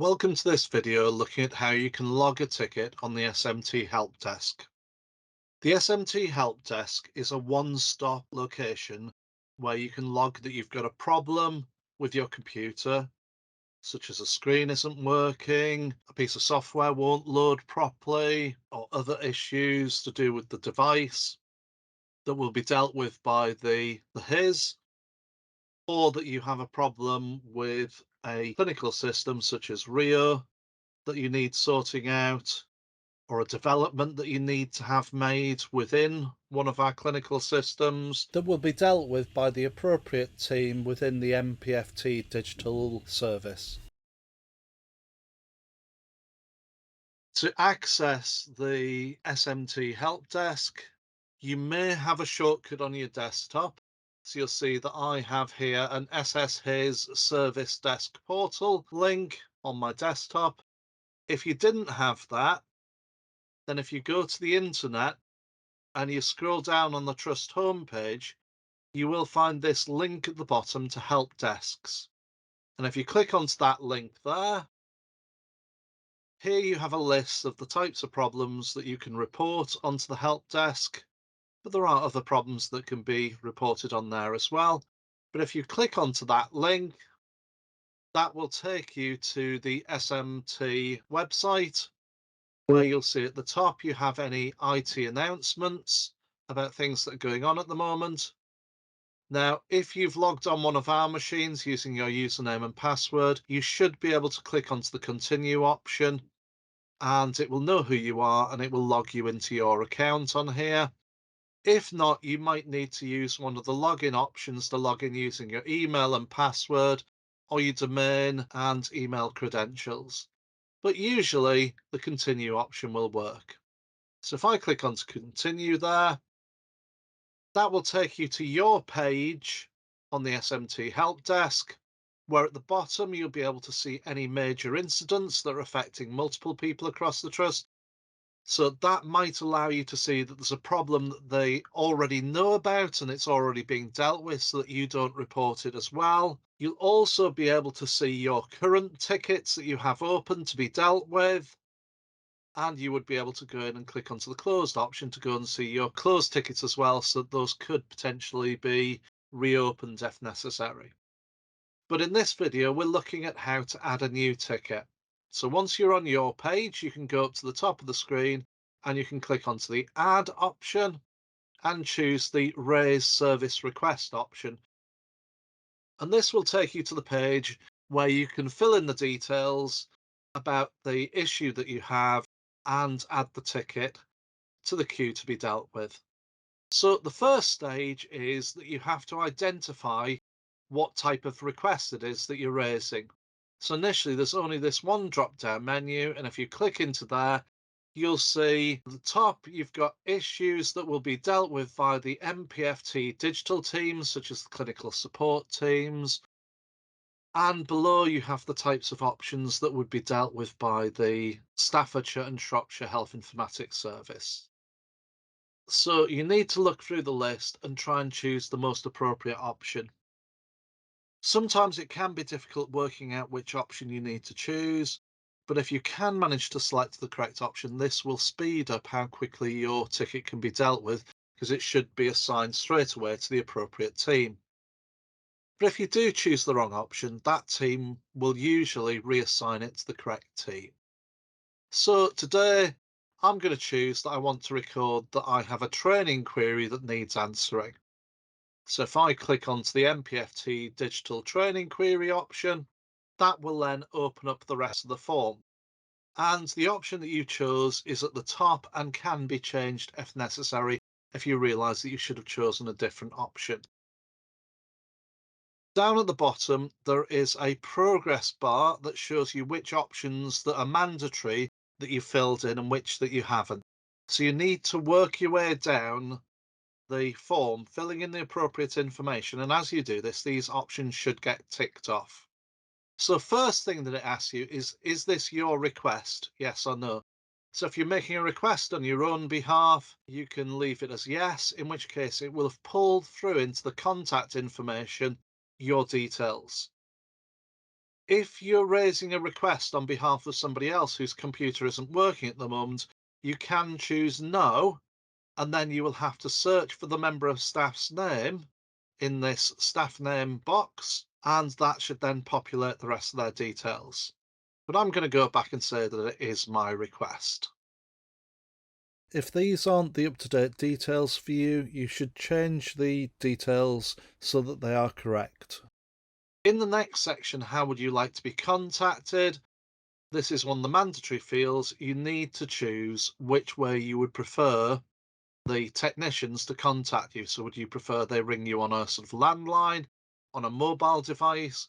Welcome to this video looking at how you can log a ticket on the SMT help desk. The SMT help desk is a one-stop location where you can log that you've got a problem with your computer, such as a screen isn't working, a piece of software won't load properly, or other issues to do with the device that will be dealt with by the HIS, or that you have a problem with a clinical system such as Rio that you need sorting out, or a development that you need to have made within one of our clinical systems that will be dealt with by the appropriate team within the MPFT digital service. To access the SMT help desk, you may have a shortcut on your desktop. So you'll see that I have here an SSHIS Service Desk Portal link on my desktop. If you didn't have that, then if you go to the internet and you scroll down on the Trust homepage, you will find this link at the bottom to help desks. And if you click onto that link there, here you have a list of the types of problems that you can report onto the help desk, but there are other problems that can be reported on there as well. But if you click onto that link, that will take you to the SMT website, where you'll see at the top you have any IT announcements about things that are going on at the moment. Now, if you've logged on one of our machines using your username and password, you should be able to click onto the continue option and it will know who you are and it will log you into your account on here. If not, you might need to use one of the login options to log in using your email and password or your domain and email credentials. But usually the continue option will work. So if I click on to continue there, that will take you to your page on the SMT help desk, where at the bottom you'll be able to see any major incidents that are affecting multiple people across the trust. So that might allow you to see that there's a problem that they already know about and it's already being dealt with so that you don't report it as well. You'll also be able to see your current tickets that you have open to be dealt with, and you would be able to go in and click onto the closed option to go and see your closed tickets as well, so that those could potentially be reopened if necessary. But in this video, we're looking at how to add a new ticket. So once you're on your page, you can go up to the top of the screen and you can click onto the add option and choose the raise service request option. And this will take you to the page where you can fill in the details about the issue that you have and add the ticket to the queue to be dealt with. So the first stage is that you have to identify what type of request it is that you're raising. So initially there's only this one drop down menu, and if you click into there, you'll see at the top you've got issues that will be dealt with by the MPFT digital teams, such as the clinical support teams. And below you have the types of options that would be dealt with by the Staffordshire and Shropshire Health Informatics Service. So you need to look through the list and try and choose the most appropriate option. Sometimes it can be difficult working out which option you need to choose, but if you can manage to select the correct option, this will speed up how quickly your ticket can be dealt with, because it should be assigned straight away to the appropriate team. But if you do choose the wrong option, that team will usually reassign it to the correct team. So today, I'm going to choose that I want to record that I have a training query that needs answering. So if I click onto the MPFT digital training query option, that will then open up the rest of the form. And the option that you chose is at the top and can be changed if necessary, if you realise that you should have chosen a different option. Down at the bottom, there is a progress bar that shows you which options that are mandatory that you filled in and which that you haven't. So you need to work your way down the form, filling in the appropriate information. And as you do this, these options should get ticked off. So first thing that it asks you is this your request? Yes or no? So if you're making a request on your own behalf, you can leave it as yes, in which case it will have pulled through into the contact information your details. If you're raising a request on behalf of somebody else whose computer isn't working at the moment, you can choose no, and then you will have to search for the member of staff's name in this staff name box, and that should then populate the rest of their details. But I'm going to go back and say that it is my request. If these aren't the up-to-date details for you, you should change the details so that they are correct. In the next section, how would you like to be contacted? This is one of the mandatory fields. You need to choose which way you would prefer the technicians to contact you. So would you prefer they ring you on a sort of landline, on a mobile device,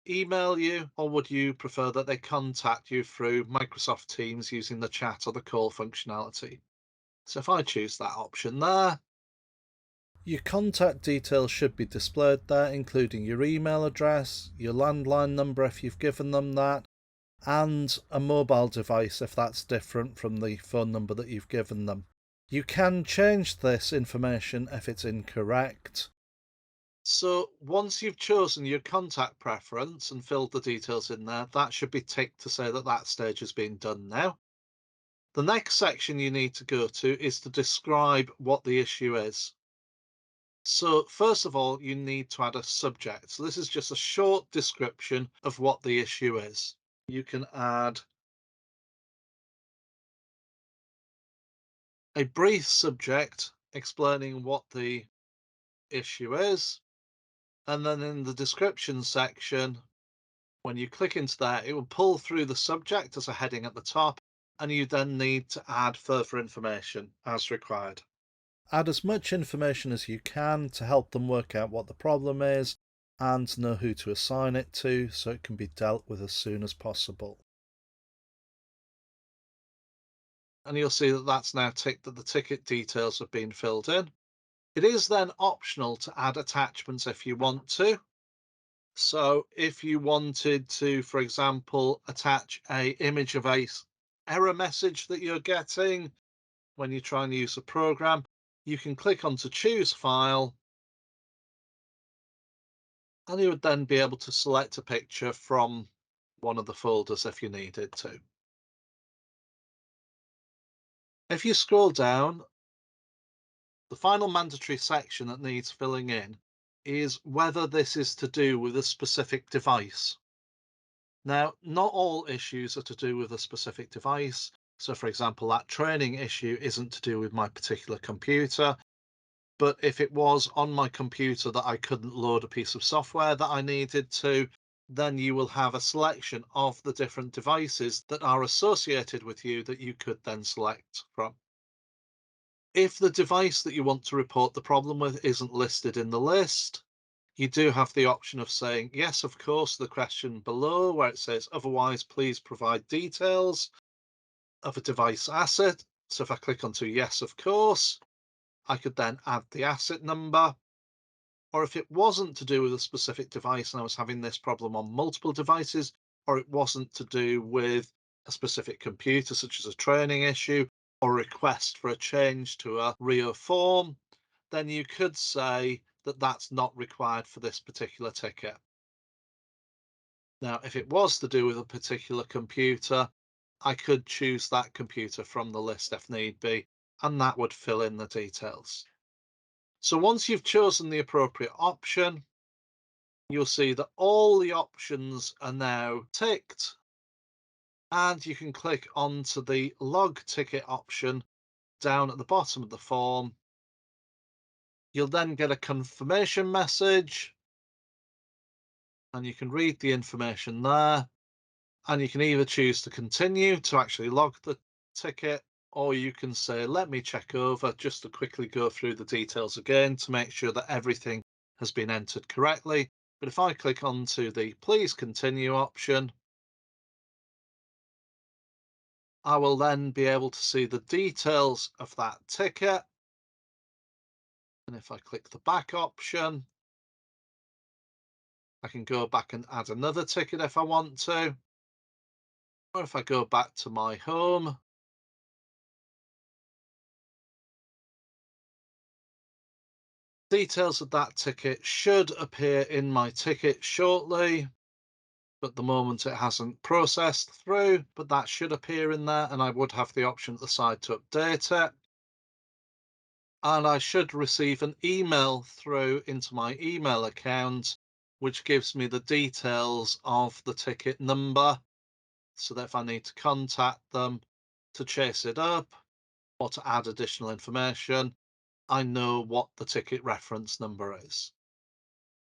email you, or would you prefer that they contact you through Microsoft Teams using the chat or the call functionality? So if I choose that option there, Your contact details should be displayed there, including your email address, your landline number if you've given them that, and a mobile device if that's different from the phone number that you've given them. You can change this information if it's incorrect. so once you've chosen your contact preference and filled the details in there, that should be ticked to say that that stage has been done now. The next section you need to go to is to describe what the issue is. So first of all, you need to add a subject. So this is just a short description of what the issue is. You can add a brief subject explaining what the issue is. And then in the description section, when you click into that, it will pull through the subject as a heading at the top, and you then need to add further information as required. Add as much information as you can to help them work out what the problem is and know who to assign it to so it can be dealt with as soon as possible. And you'll see that that's now ticked that the ticket details have been filled in. It is then optional to add attachments if you want to. So if you wanted to, for example, attach a image of a error message that you're getting when you try and use a program, you can click on to choose file, and you would then be able to select a picture from one of the folders if you needed to. If you scroll down, the final mandatory section that needs filling in is whether this is to do with a specific device. Now, not all issues are to do with a specific device. So, for example, that training issue isn't to do with my particular computer. But if it was on my computer that I couldn't load a piece of software that I needed to, then you will have a selection of the different devices that are associated with you that you could then select from. If the device that you want to report the problem with isn't listed in the list, you do have the option of saying, yes, of course, the question below where it says, otherwise, please provide details of a device asset. So if I click onto yes, of course, I could then add the asset number. Or if it wasn't to do with a specific device and I was having this problem on multiple devices, or it wasn't to do with a specific computer, such as a training issue or a request for a change to a RIO form, then you could say that that's not required for this particular ticket. Now, if it was to do with a particular computer, I could choose that computer from the list if need be, and that would fill in the details. So once you've chosen the appropriate option, you'll see that all the options are now ticked, and you can click onto the log ticket option down at the bottom of the form. You'll then get a confirmation message, and you can read the information there, and you can either choose to continue to actually log the ticket, or you can say, let me check over just to quickly go through the details again to make sure that everything has been entered correctly. But if I click onto the please continue option, I will then be able to see the details of that ticket. And if I click the back option, I can go back and add another ticket if I want to. Or if I go back to my home, details of that ticket should appear in my ticket shortly. At the moment, it hasn't processed through, but that should appear in there, and I would have the option at the side to update it. And I should receive an email through into my email account, which gives me the details of the ticket number, so that if I need to contact them to chase it up or to add additional information, I know what the ticket reference number is.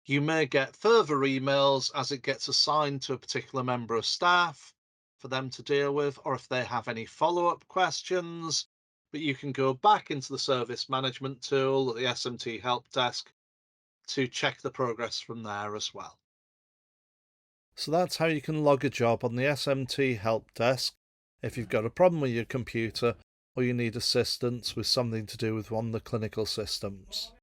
You may get further emails as it gets assigned to a particular member of staff for them to deal with, or if they have any follow up questions. But you can go back into the service management tool at the SMT help desk to check the progress from there as well. So that's how you can log a job on the SMT help desk if you've got a problem with your computer or you need assistance with something to do with one of the clinical systems.